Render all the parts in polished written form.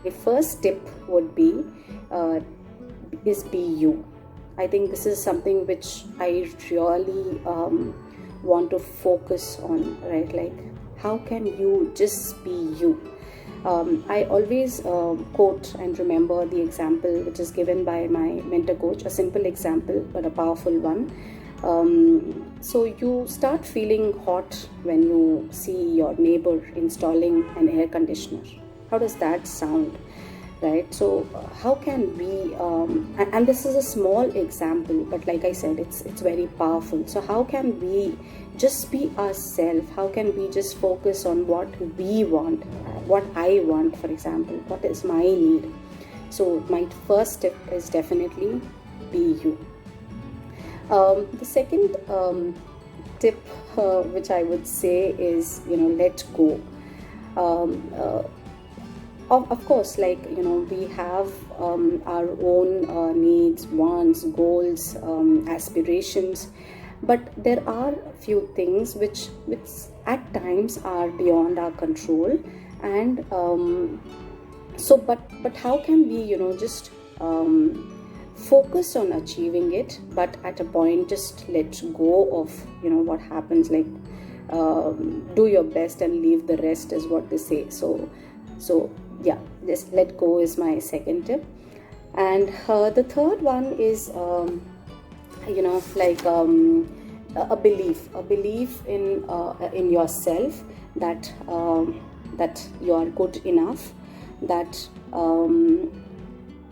The first tip would be is be you. I think this is something which I really want to focus on, right? Like, how can you just be you? I always quote and remember the example which is given by my mentor coach, a simple example but a powerful one. So you start feeling hot when you see your neighbor installing an air conditioner. How does that sound? Right? So how can we and this is a small example, but like I said, it's very powerful. So how can we just be ourselves? How can we just focus on what we want, what I want, for example, what is my need? So my first tip is definitely be you. The second tip which I would say is, let go. Of course, like, we have our own needs, wants, goals, aspirations, but there are few things which at times are beyond our control. And but how can we just focus on achieving it, but at a point just let go of what happens. Like, do your best and leave the rest, is what they say. So yeah, just let go is my second tip. And the third one is a belief in yourself, that that you are good enough, that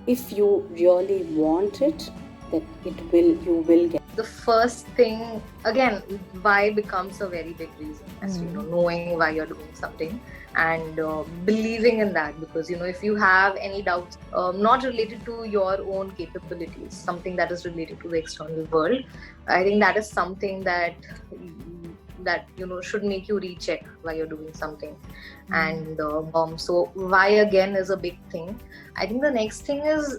if you really want it, that you will get. The first thing, again, why becomes a very big reason, as knowing why you're doing something and believing in that. Because if you have any doubts not related to your own capabilities, something that is related to the external world, I think that is something that should make you recheck why you're doing something. And so why again is a big thing. I think the next thing is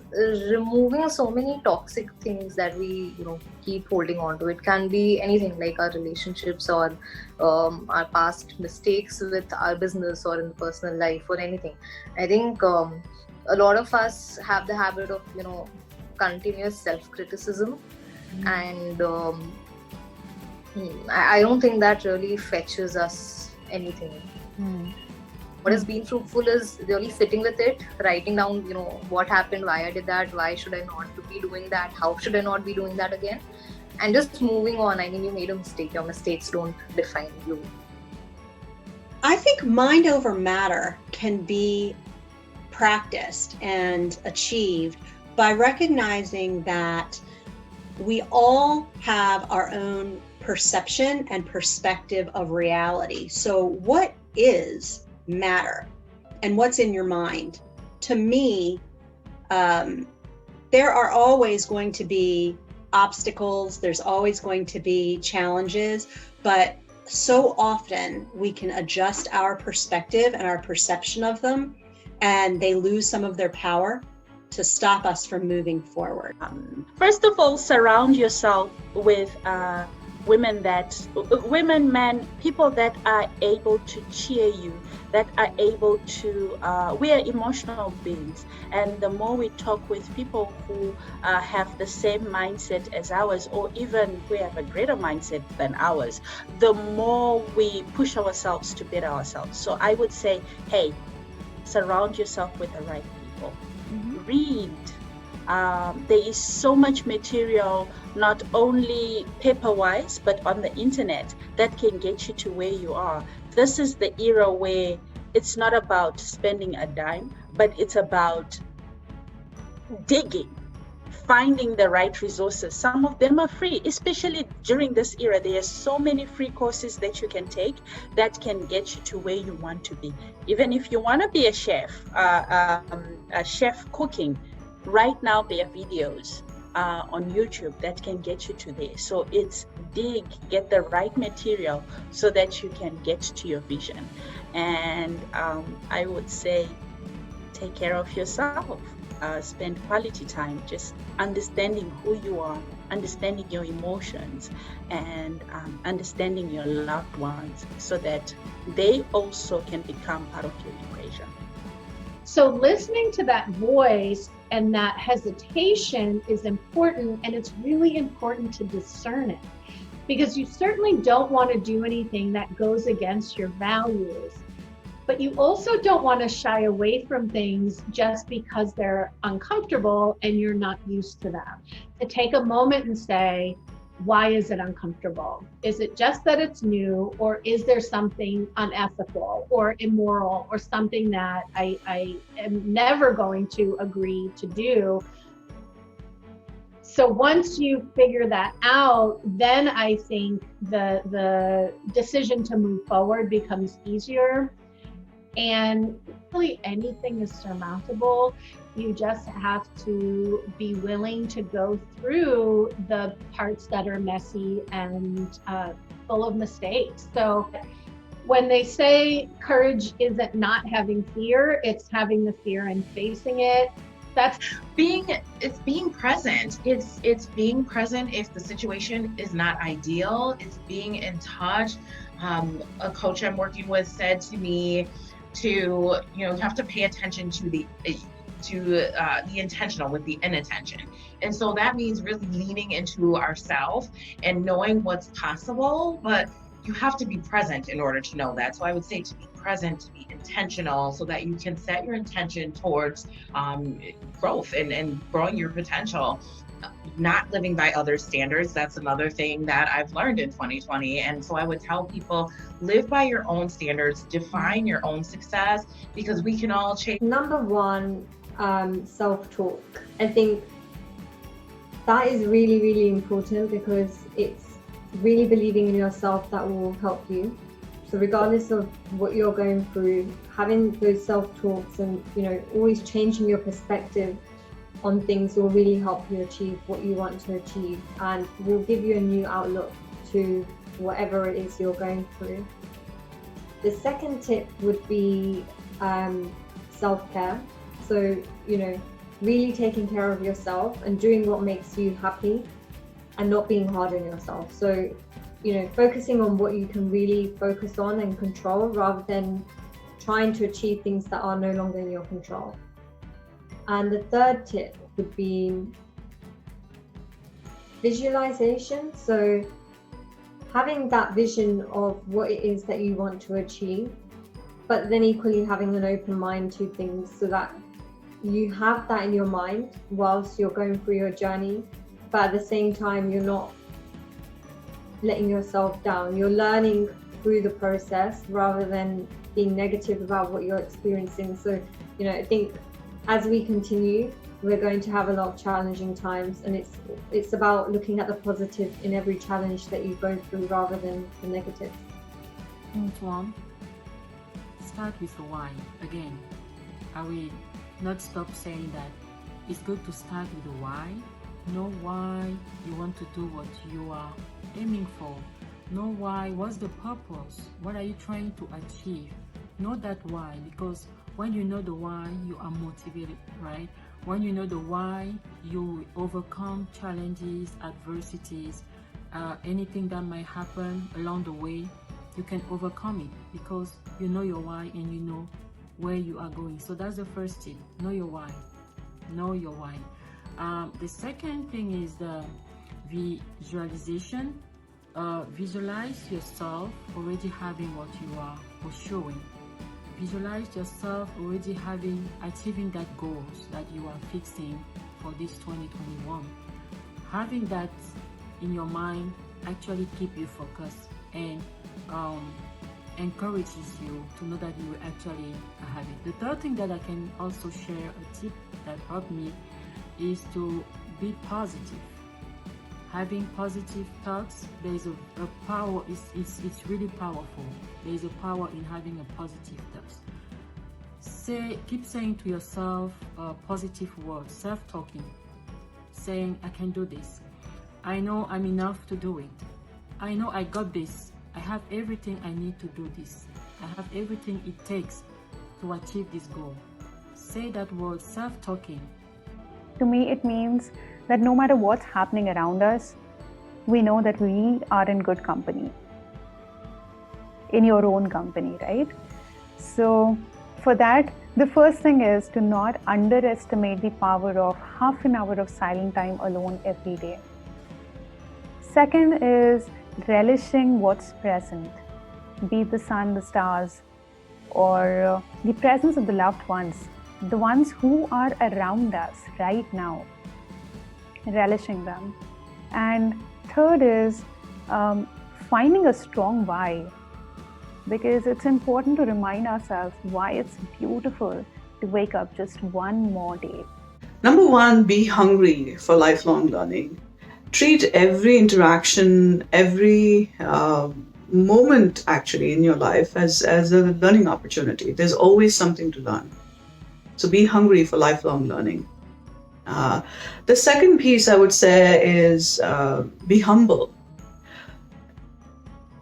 removing so many toxic things that we keep holding on to. It can be anything, like our relationships or our past mistakes with our business or in the personal life or anything. I think a lot of us have the habit of continuous self-criticism, and I don't think that really fetches us anything. What has been fruitful is really sitting with it, writing down, what happened, why I did that, why should I not be doing that, how should I not be doing that again, and just moving on. I mean, you made a mistake. Your mistakes don't define you. I think mind over matter can be practiced and achieved by recognizing that we all have our own perception and perspective of reality. So what is matter and what's in your mind? To me, there are always going to be obstacles, there's always going to be challenges, but so often we can adjust our perspective and our perception of them, and they lose some of their power to stop us from moving forward. First of all, surround yourself with men, people that are able to cheer you, that are able to, we are emotional beings. And the more we talk with people who have the same mindset as ours, or even who have a greater mindset than ours, the more we push ourselves to better ourselves. So I would say, hey, surround yourself with the right people. Read. There is so much material, not only paper-wise, but on the internet, that can get you to where you are. This is the era where it's not about spending a dime, but it's about digging, finding the right resources. Some of them are free, especially during this era. There are so many free courses that you can take that can get you to where you want to be. Even if you want to be a chef cooking, right now there are videos on YouTube that can get you to there. So it's dig, get the right material so that you can get to your vision. And I would say, take care of yourself. Spend quality time just understanding who you are, understanding your emotions, and understanding your loved ones so that they also can become part of your equation. So listening to that voice and that hesitation is important, and it's really important to discern it, because you certainly don't want to do anything that goes against your values. But you also don't want to shy away from things just because they're uncomfortable and you're not used to them. To take a moment and say, why is it uncomfortable? Is it just that it's new, or is there something unethical or immoral or something that I am never going to agree to do? So once you figure that out, then I think the decision to move forward becomes easier. And really anything is surmountable. You just have to be willing to go through the parts that are messy and full of mistakes. So when they say courage isn't not having fear, it's having the fear and facing it. That's being present. It's being present if the situation is not ideal. It's being in touch. A coach I'm working with said to me you have to pay attention to the intentional with the inattention. And so that means really leaning into ourselves and knowing what's possible, but you have to be present in order to know that. So I would say to be present, to be intentional, so that you can set your intention towards growth and growing your potential. Not living by other standards. That's another thing that I've learned in 2020. And so I would tell people, live by your own standards, define your own success, because we can all change. Number one, self-talk. I think that is really, really important, because it's really believing in yourself that will help you. So regardless of what you're going through, having those self-talks and, always changing your perspective on things will really help you achieve what you want to achieve, and will give you a new outlook to whatever it is you're going through. The second tip would be self-care. So, really taking care of yourself and doing what makes you happy and not being hard on yourself. So, focusing on what you can really focus on and control, rather than trying to achieve things that are no longer in your control. And the third tip would be visualization. So having that vision of what it is that you want to achieve, but then equally having an open mind to things, so that you have that in your mind whilst you're going through your journey, but at the same time you're not letting yourself down. You're learning through the process rather than being negative about what you're experiencing. So, I think as we continue, we're going to have a lot of challenging times, and it's about looking at the positive in every challenge that you go through rather than the negative. Point one, start with the why. Again, I will not stop saying that it's good to start with the why. Know why you want to do what you are aiming for. Know why, what's the purpose, what are you trying to achieve. Know that why, because when you know the why, you are motivated, right? When you know the why, you overcome challenges, adversities, anything that might happen along the way, you can overcome it because you know your why and you know where you are going. So that's the first tip. Know your why. Know your why. The second thing is the visualization. Visualize yourself already having what you are pursuing. Visualize yourself already achieving that goals that you are fixing for this 2021. Having that in your mind actually keep you focused and encourages you to know that you will actually have it. The third thing that I can also share, a tip that helped me, is to be positive. Having positive thoughts, there is a power, it's really powerful. There is a power in having a positive thought. Keep saying to yourself positive words, self-talking, saying, I can do this. I know I'm enough to do it. I know I got this. I have everything I need to do this. I have everything it takes to achieve this goal. Say that word, self-talking. To me, it means that no matter what's happening around us, we know that we are in good company. In your own company, right? So for that, The first thing is to not underestimate the power of half an hour of silent time alone every day. Second is relishing what's present, be it the sun, the stars, or the presence of the loved ones, the ones who are around us right now, relishing them. And third is finding a strong why, because it's important to remind ourselves why it's beautiful to wake up just one more day. Number one, be hungry for lifelong learning. Treat every interaction, every moment actually in your life as a learning opportunity. There's always something to learn. So be hungry for lifelong learning. The second piece I would say is be humble.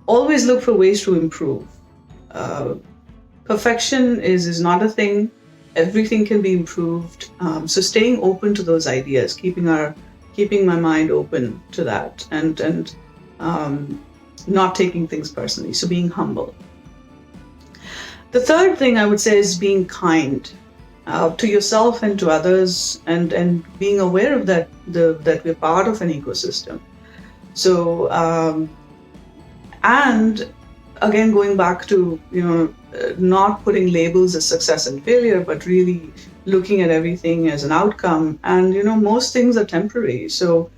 Always look for ways to improve. Perfection is not a thing. Everything can be improved. So staying open to those ideas, keeping my mind open to that, and not taking things personally. So being humble. The third thing I would say is being kind to yourself and to others, and being aware of that we're part of an ecosystem. So and again, going back to not putting labels as success and failure, but really looking at everything as an outcome. And most things are temporary. So